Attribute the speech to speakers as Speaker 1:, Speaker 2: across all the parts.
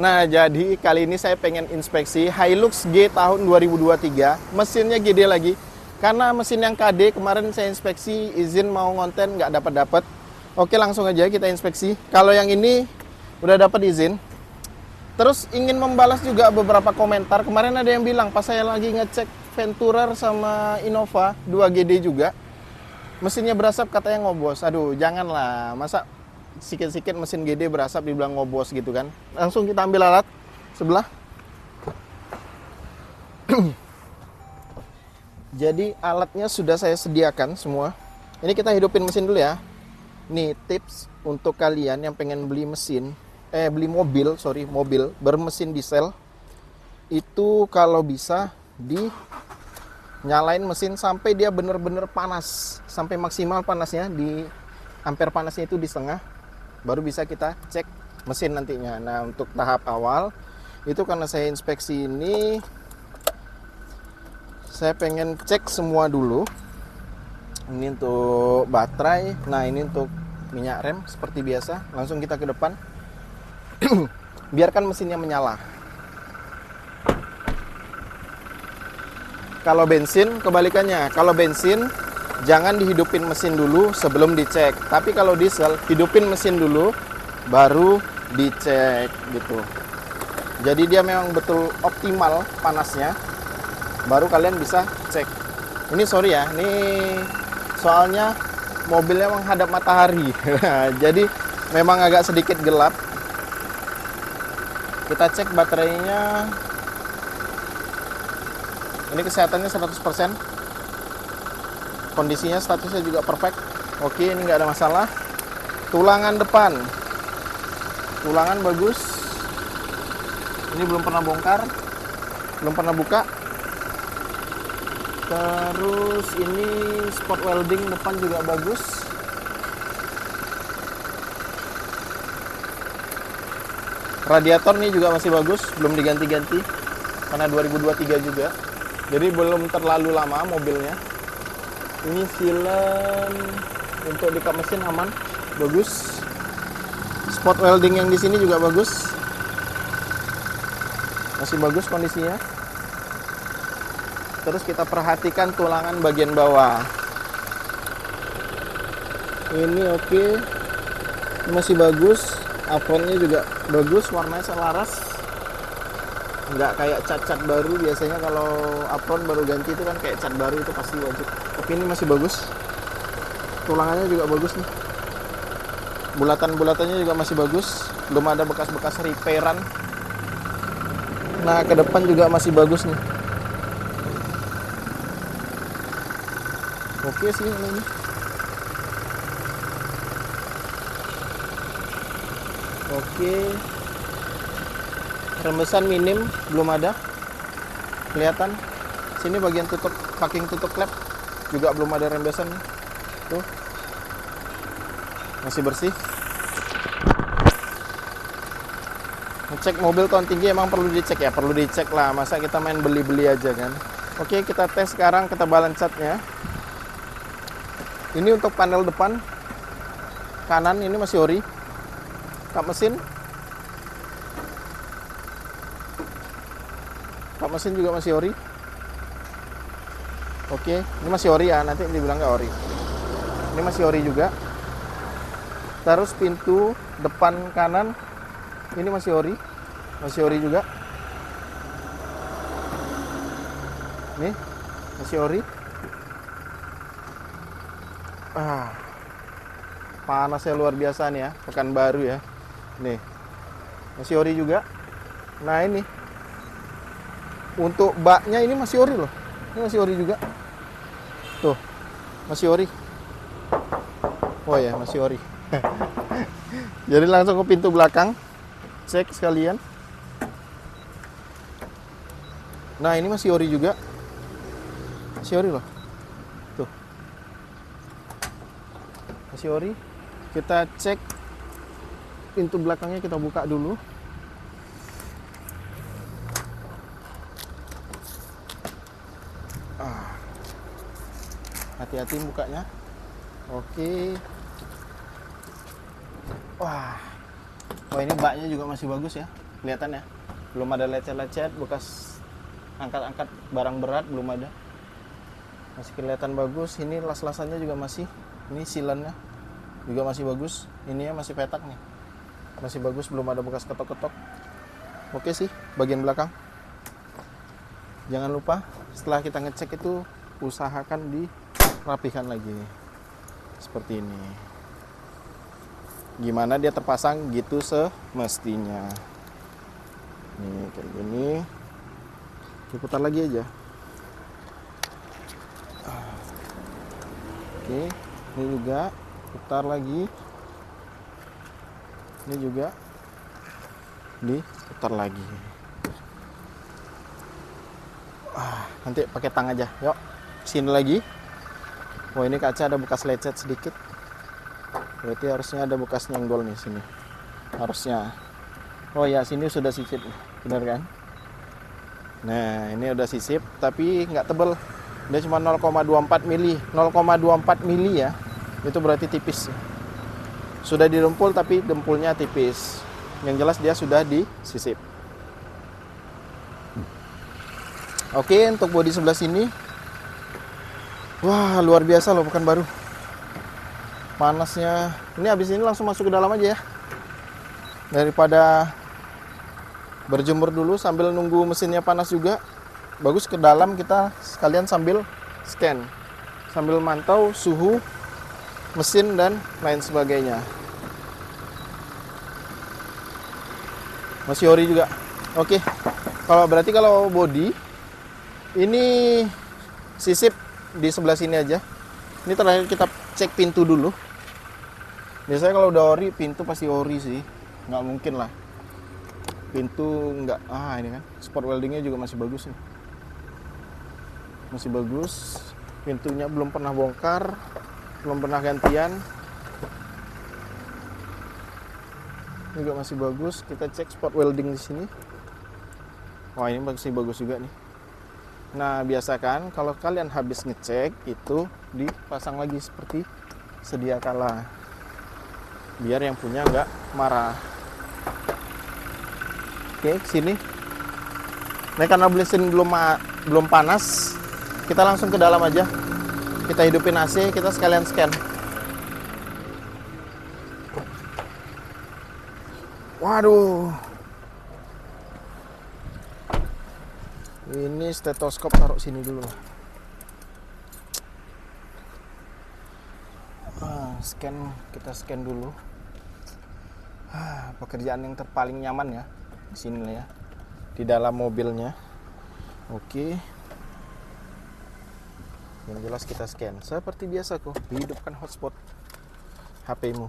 Speaker 1: Nah, jadi kali ini saya pengen inspeksi Hilux G tahun 2023. Mesinnya gede lagi. Karena mesin yang KD kemarin saya inspeksi, izin mau ngonten nggak dapat. Oke, langsung aja kita inspeksi. Kalau yang ini udah dapat izin. Terus ingin membalas juga beberapa komentar. Kemarin ada yang bilang pas saya lagi ngecek Venturer sama Innova 2GD juga, mesinnya berasap, katanya ngobos. Aduh, janganlah. Masa sikit-sikit mesin GD berasap dibilang ngobos gitu kan. Langsung kita ambil alat sebelah. Jadi alatnya sudah saya sediakan semua. Ini kita hidupin mesin dulu ya. Nih tips untuk kalian yang pengen beli mobil bermesin diesel. Itu kalau bisa dinyalain mesin sampai dia bener-bener panas, sampai maksimal panasnya, di ampere panasnya itu di setengah, baru bisa kita cek mesin nantinya. Nah, untuk tahap awal itu karena saya inspeksi ini, saya pengen cek semua dulu. Ini untuk baterai, nah ini untuk minyak rem seperti biasa. Langsung kita ke depan. Biarkan mesinnya menyala. Kalau bensin kebalikannya, kalau bensin jangan dihidupin mesin dulu sebelum dicek. Tapi kalau diesel, hidupin mesin dulu baru dicek gitu. Jadi dia memang betul optimal panasnya, baru kalian bisa cek. Ini sorry ya, ini soalnya mobilnya menghadap matahari. Jadi memang agak sedikit gelap. Kita cek baterainya. Ini kesehatannya 100%. Kondisinya, statusnya juga perfect. Oke, ini nggak ada masalah. Tulangan depan, tulangan bagus. Ini belum pernah bongkar, belum pernah buka. Terus ini spot welding depan juga bagus. Radiator ini juga masih bagus, belum diganti-ganti karena 2023 juga. Jadi belum terlalu lama mobilnya. Ini silen untuk di kap mesin aman, bagus. Spot welding yang di sini juga bagus, masih bagus kondisinya. Terus kita perhatikan tulangan bagian bawah. Ini oke, ini masih bagus. Apronnya juga bagus, warnanya selaras. Nggak kayak cat-cat baru. Biasanya kalau apron baru ganti itu kan kayak cat baru, itu pasti wajib. Tapi ini masih bagus. Tulangannya juga bagus nih. Bulatan-bulatannya juga masih bagus. Belum ada bekas-bekas repairan. Nah, ke depan juga masih bagus nih. Oke sih ini. Oke. Rembesan minim, belum ada. Kelihatan. Sini bagian tutup, packing tutup klep juga belum ada rembesan. Tuh. Masih bersih. Ngecek mobil tahun tinggi emang perlu dicek ya, perlu dicek lah. Masa kita main beli-beli aja kan. Oke, kita tes sekarang ketebalan catnya. Ini untuk panel depan kanan, ini masih ori. Kap mesin. Kap mesin juga masih ori. Oke, ini masih ori ya, nanti dibilang nggak ori. Ini masih ori juga. Terus pintu depan kanan, ini masih ori juga. Nih, masih ori. Panasnya luar biasa nih ya, Pekanbaru ya. Nih, masih ori juga. Nah ini, untuk baknya ini masih ori loh. Ini masih ori juga. Tuh, masih ori. Oh ya, masih ori. Jadi langsung ke pintu belakang, cek sekalian. Nah ini masih ori juga. Masih ori loh. Tuh, masih ori. Kita cek pintu belakangnya, kita buka dulu. Hati-hati bukanya. Oke. Wah. Oh, ini baknya juga masih bagus ya. kelihatan ya, belum ada lecet-lecet, bekas angkat-angkat barang berat belum ada, masih kelihatan bagus. Ini las-lasannya juga masih, ini silannya juga masih bagus, ini ya masih petak nih, masih bagus, belum ada bekas ketok-ketok. Oke sih bagian belakang. Jangan lupa setelah kita ngecek itu usahakan dirapikan lagi seperti ini. Gimana dia terpasang gitu semestinya. Nih kayak gini. Diputar lagi aja. Oke, ini juga putar lagi. Ini juga diputar lagi. Nanti pakai tang aja. Yuk, sini lagi. Oh, ini kaca ada bekas lecet sedikit. Berarti harusnya ada bekas nyenggol nih sini. Harusnya. Oh ya, sini sudah sisip. Benar kan? Nah, ini udah sisip tapi nggak tebel. Dia cuma 0,24 mili. 0,24 mili ya. Itu berarti tipis. Sudah didempul tapi dempulnya tipis. Yang jelas dia sudah disisip. Oke, untuk bodi sebelah sini. Wah, luar biasa loh, pekan baru. Panasnya. Ini habis ini langsung masuk ke dalam aja ya. Daripada berjemur dulu sambil nunggu mesinnya panas juga. Bagus ke dalam kita sekalian sambil scan. Sambil mantau suhu mesin dan lain sebagainya. Masih ori juga. Oke. Berarti kalau bodi ini sisip di sebelah sini aja. Ini terakhir kita cek pintu dulu. Biasanya kalau udah ori, pintu pasti ori sih. Nggak mungkin lah. Pintu nggak. Ini kan. Spot weldingnya juga masih bagus nih. Masih bagus. Pintunya belum pernah bongkar. Belum pernah gantian. Ini juga masih bagus. Kita cek spot welding di sini. Wah, ini masih bagus juga nih. Nah, biasakan kalau kalian habis ngecek itu dipasang lagi seperti sedia kala. Biar yang punya nggak marah. Oke, sini. Nah, karena mesin belum panas, kita langsung ke dalam aja. Kita hidupin AC, kita sekalian scan. Waduh. Ini stetoskop taruh sini dulu. Kita scan dulu. Pekerjaan yang paling nyaman ya di sini ya, di dalam mobilnya. Oke. Yang jelas kita scan seperti biasa kok. Hidupkan hotspot HP-mu.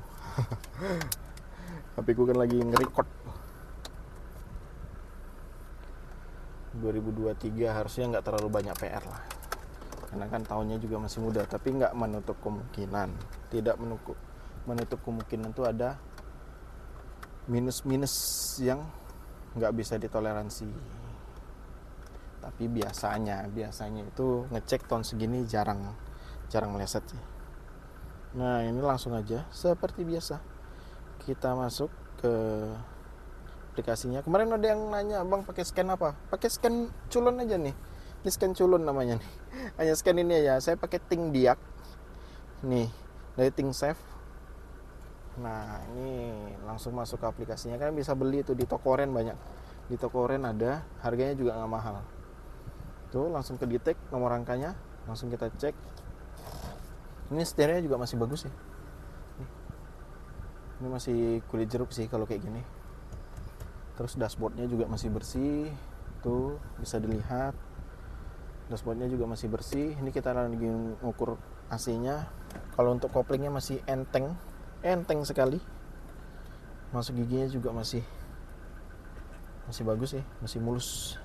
Speaker 1: HP ku kan lagi nge-record. 2023 harusnya nggak terlalu banyak PR lah, karena kan tahunnya juga masih muda, tapi nggak menutup kemungkinan, tidak menutup kemungkinan tuh ada minus-minus yang nggak bisa ditoleransi. Tapi biasanya itu ngecek tahun segini jarang meleset sih. Nah, ini langsung aja seperti biasa kita masuk ke aplikasinya. Kemarin ada yang nanya, "Bang, pakai scan apa?" Pakai scan culun aja nih. Ini scan culun namanya nih. Hanya scan ini aja. Saya pakai Ting Diak. Nih, dari Ting Safe. Nah, ini langsung masuk ke aplikasinya. Kalian bisa beli itu di toko oren banyak. Di toko oren ada, harganya juga nggak mahal. Tuh, langsung ke detect nomor rangkanya, langsung kita cek. Ini setirnya juga masih bagus ya. Ini masih kulit jeruk sih kalau kayak gini. Terus dashboardnya juga masih bersih, tuh bisa dilihat. Dashboardnya juga masih bersih. Ini kita lagi ngukur AC-nya. Kalau untuk koplingnya masih enteng sekali. Masuk giginya juga masih bagus sih, masih mulus.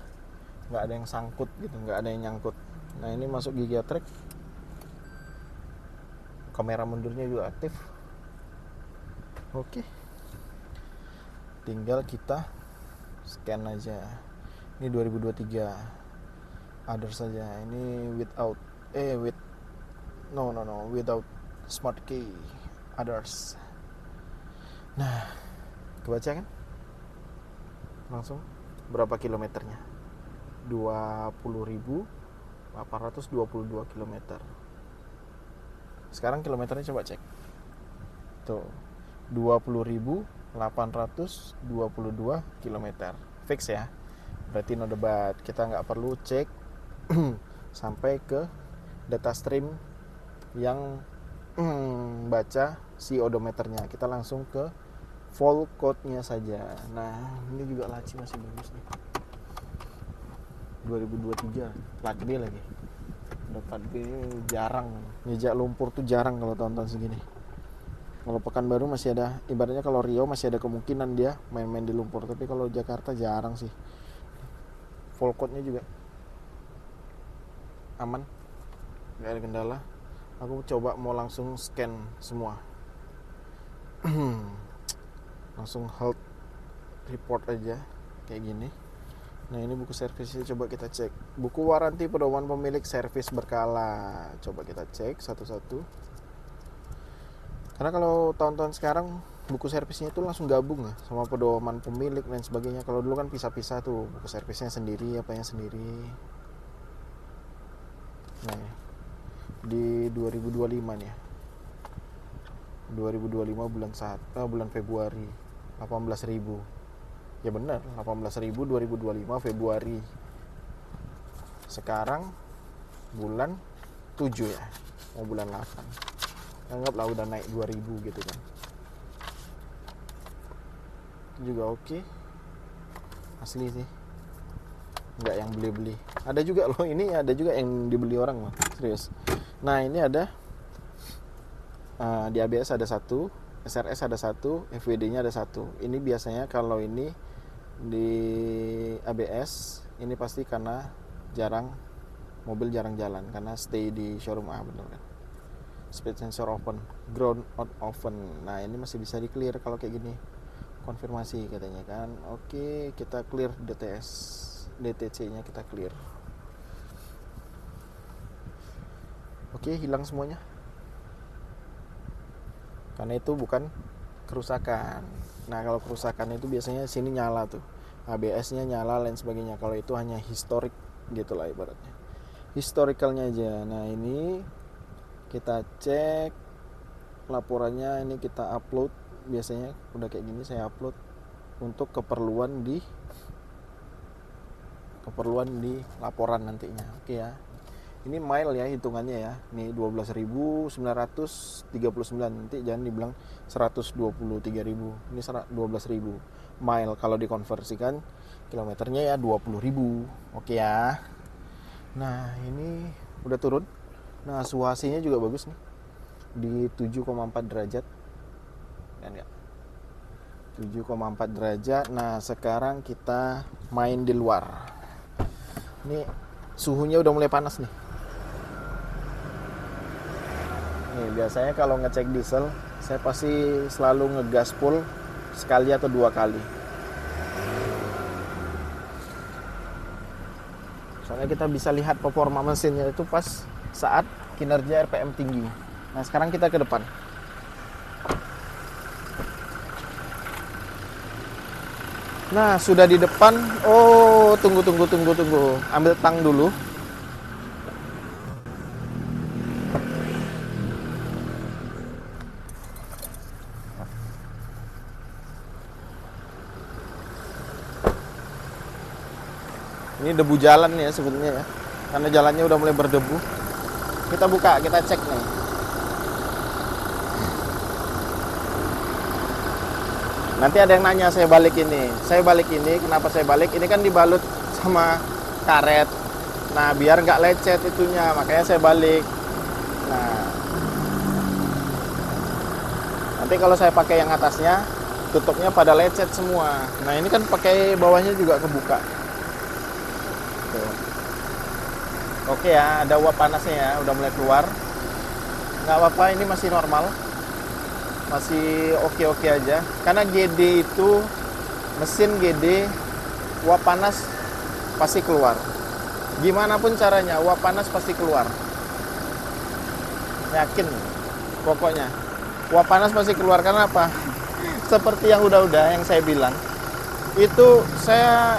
Speaker 1: Nggak ada yang sangkut gitu, nggak ada yang nyangkut. Nah, ini masuk gigi track. Kamera mundurnya juga aktif. Oke. Tinggal kita scan aja. Ini 2023. Other saja. Ini without smart key. Others. Nah, kebaca kan? Langsung berapa kilometernya? 20.822 kilometer. Sekarang kilometernya coba cek. Tuh, 20.822 kilometer. Fix ya. Berarti no debat. Kita nggak perlu cek sampai ke data stream yang baca si odometernya. Kita langsung ke full code-nya saja. Nah, ini juga laci masih bagus nih. 2023 plat B lagi. Udah plat B jarang. Jejak lumpur tuh jarang kalau tahun-tahun segini. Kalau Pekanbaru masih ada, ibaratnya kalau Riau masih ada kemungkinan dia main-main di lumpur, tapi kalau Jakarta jarang sih. Full code-nya juga aman, nggak ada kendala. Aku coba mau langsung scan semua. Langsung health report aja kayak gini. Nah, ini buku servisnya, coba kita cek. Buku waranti pedoman pemilik servis berkala, coba kita cek satu-satu. Karena kalau tahun-tahun sekarang buku servisnya itu langsung gabung lah sama pedoman pemilik dan sebagainya. Kalau dulu kan pisah-pisah tuh, buku servisnya sendiri, apanya sendiri. Nah, di 2025 nih ya. 2025 bulan Februari 18.000. Ya benar, 18.000 2025 Februari. Sekarang bulan 7 ya. Mau bulan 8. Anggaplah udah naik 2.000 gitu kan. Itu juga oke. Asli sih. Enggak yang beli-beli. Ada juga loh, ini ada juga yang dibeli orang loh, serius. Nah, ini ada di ABS ada satu, SRS ada satu, FWD-nya ada satu. Ini biasanya kalau ini di ABS, ini pasti karena mobil jarang jalan, karena stay di showroom bener kan. Speed sensor open, ground out open. Nah, ini masih bisa di clear kalau kayak gini. Konfirmasi katanya kan. Oke, kita clear DTC-nya kita clear. Oke, hilang semuanya. Karena itu bukan kerusakan. Nah, kalau kerusakan itu biasanya sini nyala tuh. ABS-nya nyala lain sebagainya. Kalau itu hanya historik gitulah ibaratnya. Historicalnya aja. Nah, ini kita cek laporannya, ini kita upload. Biasanya udah kayak gini saya upload untuk keperluan di laporan nantinya. Oke ya. Ini mile ya hitungannya ya. Ini 12.939. Nanti jangan dibilang 123.000. Ini 12.000 mile. Kalau dikonversikan kilometernya ya 20.000. Oke ya. Nah, ini udah turun. Nah, suhu AC-nya juga bagus nih. Di 7,4 derajat. Kan enggak? 7,4 derajat. Nah, sekarang kita main di luar. Ini suhunya udah mulai panas nih. Nih, biasanya kalau ngecek diesel, saya pasti selalu ngegas full sekali atau 2 kali. Soalnya kita bisa lihat performa mesinnya itu pas saat kinerja RPM tinggi. Nah, sekarang kita ke depan. Nah, sudah di depan. Oh, tunggu. Ambil tang dulu. Ini debu jalan ya sebetulnya ya. Karena jalannya udah mulai berdebu. Kita buka, kita cek nih. Nanti ada yang nanya saya balik ini. Kenapa saya balik? Ini kan dibalut sama karet. Nah, biar nggak lecet itunya, makanya saya balik. Nah, nanti kalau saya pakai yang atasnya, tutupnya pada lecet semua. Nah, ini kan pakai bawahnya juga kebuka. Tuh. Oke ya, ada uap panasnya ya, udah mulai keluar. Nggak apa-apa, ini masih normal. Masih oke aja. Karena GD itu, mesin GD, uap panas pasti keluar. Gimana pun caranya, uap panas pasti keluar. Yakin, pokoknya. Uap panas pasti keluar, karena apa? Seperti yang udah yang saya bilang. Itu saya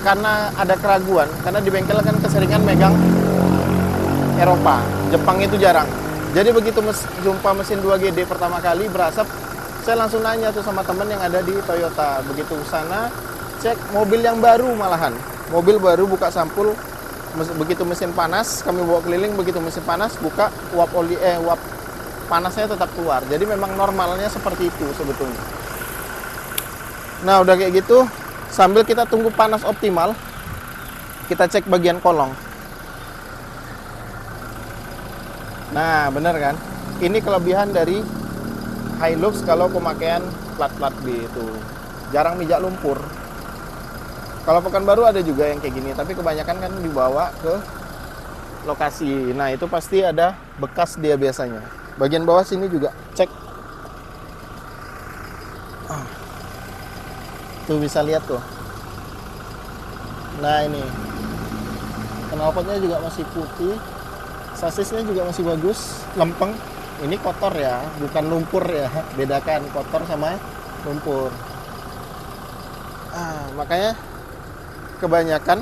Speaker 1: karena ada keraguan, karena di bengkel kan keseringan megang Eropa, Jepang itu jarang. Jadi begitu jumpa mesin 2GD pertama kali berasap, saya langsung nanya tuh sama temen yang ada di Toyota. Begitu sana, cek mobil yang baru malahan. Mobil baru buka sampul, begitu mesin panas, kami bawa keliling, begitu mesin panas, buka uap uap panasnya tetap keluar. Jadi memang normalnya seperti itu sebetulnya. Nah, udah kayak gitu, sambil kita tunggu panas optimal, kita cek bagian kolong. Nah, bener kan? Ini kelebihan dari Hilux kalau pemakaian plat-plat B itu. Jarang mijak lumpur. Kalau Pekanbaru ada juga yang kayak gini, tapi kebanyakan kan dibawa ke lokasi. Nah, itu pasti ada bekas dia biasanya. Bagian bawah sini juga cek. Tuh bisa lihat tuh. Nah, ini. Knalpotnya juga masih putih. Sasisnya juga masih bagus, lempeng. Ini kotor ya, bukan lumpur ya. Bedakan kotor sama lumpur. Makanya kebanyakan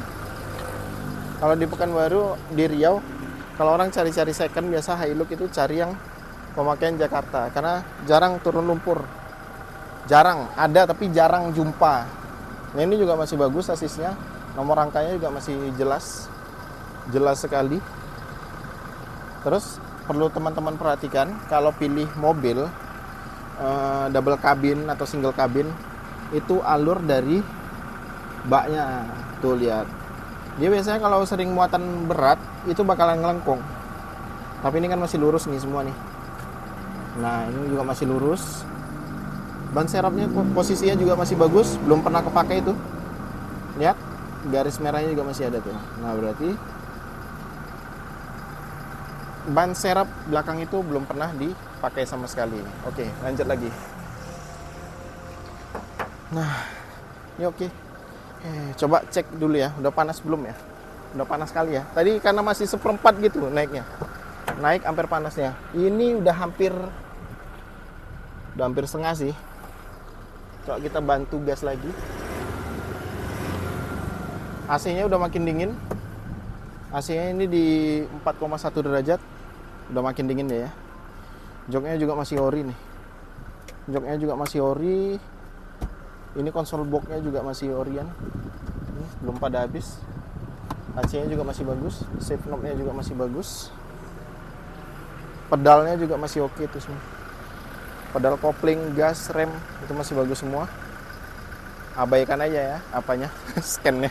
Speaker 1: kalau di Pekanbaru, di Riau, kalau orang cari-cari second biasa Hilux itu cari yang pemakaian Jakarta karena jarang turun lumpur. Jarang, ada tapi jarang jumpa. Nah, ini juga masih bagus sasisnya. Nomor rangkanya juga masih jelas. Jelas sekali. Terus perlu teman-teman perhatikan kalau pilih mobil double cabin atau single cabin itu alur dari baknya. Tuh lihat. Dia biasanya kalau sering muatan berat itu bakalan ngelengkung. Tapi ini kan masih lurus nih semua nih. Nah, ini juga masih lurus. Ban serepnya posisinya juga masih bagus, belum pernah kepake itu. Lihat, garis merahnya juga masih ada tuh. Nah, berarti ban serep belakang itu belum pernah dipakai sama sekali. Oke, lanjut lagi. Nah, ini oke. Coba cek dulu ya, udah panas belum ya? Udah panas kali ya. Tadi karena masih seperempat gitu naiknya. Naik ampere panasnya. Ini udah hampir setengah sih. Coba kita bantu gas lagi. AC-nya udah makin dingin. AC-nya ini di 4,1 derajat. Udah makin dingin deh ya. Joknya juga masih ori nih. Joknya juga masih ori. Ini konsol boxnya juga masih orian. Ini belum pada habis. AC-nya juga masih bagus. Save knob-nya juga masih bagus. Pedalnya juga masih oke tuh semua. Pedal kopling, gas, rem itu masih bagus semua. Abaikan aja ya apanya, scan-nya.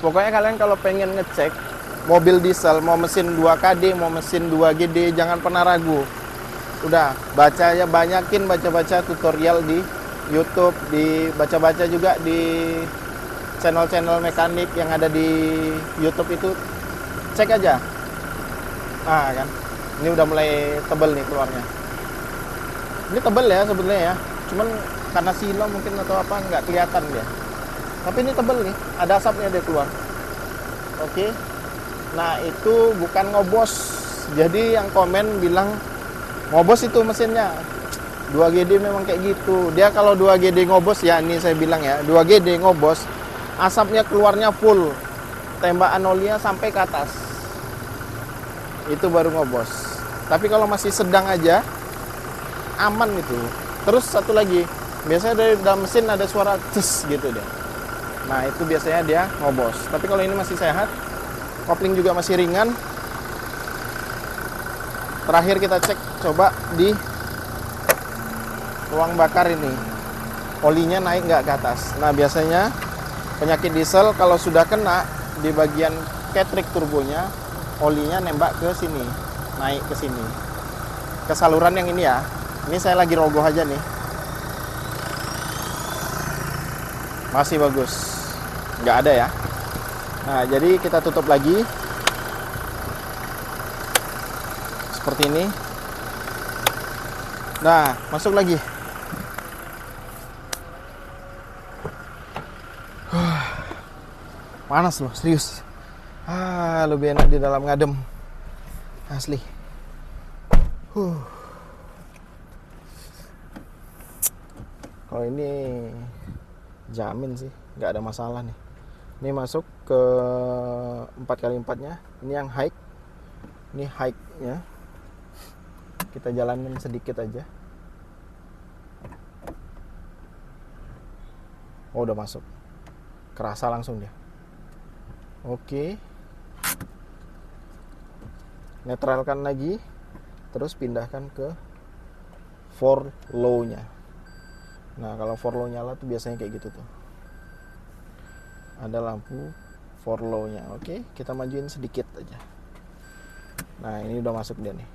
Speaker 1: Pokoknya kalian kalau pengen ngecek mobil diesel, mau mesin 2KD, mau mesin 2GD, jangan pernah ragu. Udah, baca ya, banyakin baca-baca tutorial di YouTube, dibaca-baca juga di channel-channel mekanik yang ada di YouTube itu. Cek aja. Nah, kan. Ini udah mulai tebel nih keluarnya. Ini tebel ya sebetulnya ya. Cuman karena silo mungkin atau apa nggak kelihatan dia. Tapi ini tebel nih, ada asapnya dia keluar. Oke. Nah, itu bukan ngobos. Jadi yang komen bilang ngobos itu mesinnya. 2GD memang kayak gitu. Dia kalau 2GD ngobos ya, ini saya bilang ya, 2GD ngobos, asapnya keluarnya full. Tembakan olinya sampai ke atas. Itu baru ngobos. Tapi kalau masih sedang aja, aman itu. Terus satu lagi, biasanya dari dalam mesin ada suara ces gitu deh. Nah, itu biasanya dia ngobos. Tapi kalau ini masih sehat, kopling juga masih ringan. Terakhir kita cek, coba di ruang bakar ini. Olinya naik nggak ke atas. Nah, biasanya penyakit diesel kalau sudah kena di bagian ketrik turbonya, olinya nembak ke sini, naik ke sini. Ke saluran yang ini ya. Ini saya lagi rogoh aja nih. Masih bagus. Nggak ada ya. Nah, jadi kita tutup lagi. Seperti ini. Nah, masuk lagi. Panas loh, serius. Lebih enak di dalam ngadem. Asli. Oh ini jamin sih, nggak ada masalah nih. Ini masuk ke 4x4 nya. Ini yang high. Ini high nya. Kita jalanin sedikit aja. Oh udah masuk. Kerasa langsung dia. Oke. Netralkan lagi. Terus pindahkan ke for low nya. Nah kalau for low nyala tuh biasanya kayak gitu tuh. Ada lampu for low nya. Oke, kita majuin sedikit aja. Nah ini udah masuk dia nih.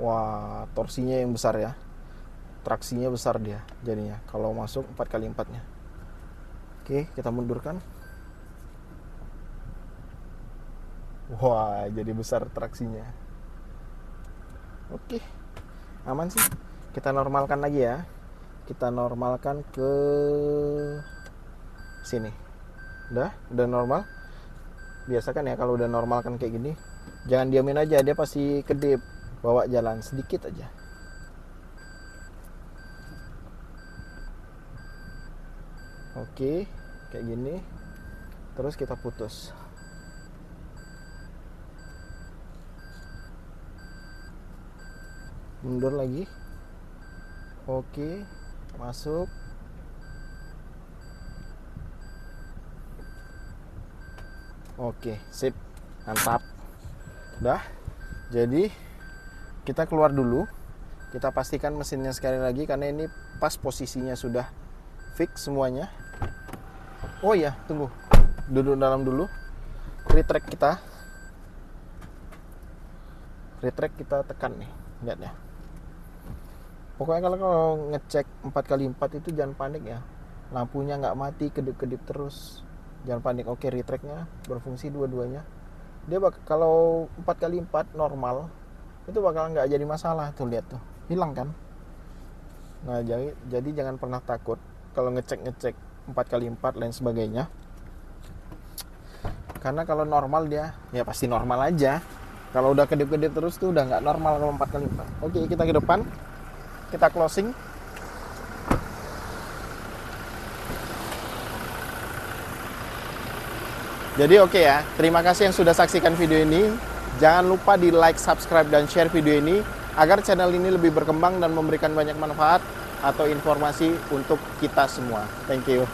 Speaker 1: Wah, torsinya yang besar ya. Traksinya besar dia jadinya kalau masuk 4x4 nya. Oke, kita mundurkan. Wah, jadi besar traksinya. Oke, aman sih. Kita normalkan lagi ya. Kita normalkan ke sini. Udah normal. Biasa kan ya kalau udah normal kan kayak gini. Jangan diamin aja, dia pasti kedip. Bawa jalan sedikit aja. Oke, kayak gini. Terus kita putus. Mundur lagi. Oke, masuk. Oke, sip. Mantap. Udah. Jadi kita keluar dulu. Kita pastikan mesinnya sekali lagi karena ini pas posisinya sudah fix semuanya. Oh iya, tunggu. Duduk dalam dulu. Retract kita. Retract kita tekan nih. Lihat ya. Pokoknya kalau ngecek 4x4 itu jangan panik ya. Lampunya nggak mati, kedip-kedip terus. Jangan panik. Oke, retract-nya berfungsi dua-duanya. Dia kalau 4x4 normal itu bakal nggak jadi masalah tuh, lihat tuh. Hilang kan? Nah, jadi jangan pernah takut kalau ngecek 4x4 lain sebagainya. Karena kalau normal dia ya pasti normal aja. Kalau udah kedip-kedip terus tuh udah nggak normal kalau 4x4. Oke, kita ke depan. Kita closing. Jadi oke ya, terima kasih yang sudah saksikan video ini. Jangan lupa di like, subscribe, dan share video ini agar channel ini lebih berkembang dan memberikan banyak manfaat atau informasi untuk kita semua. Thank you.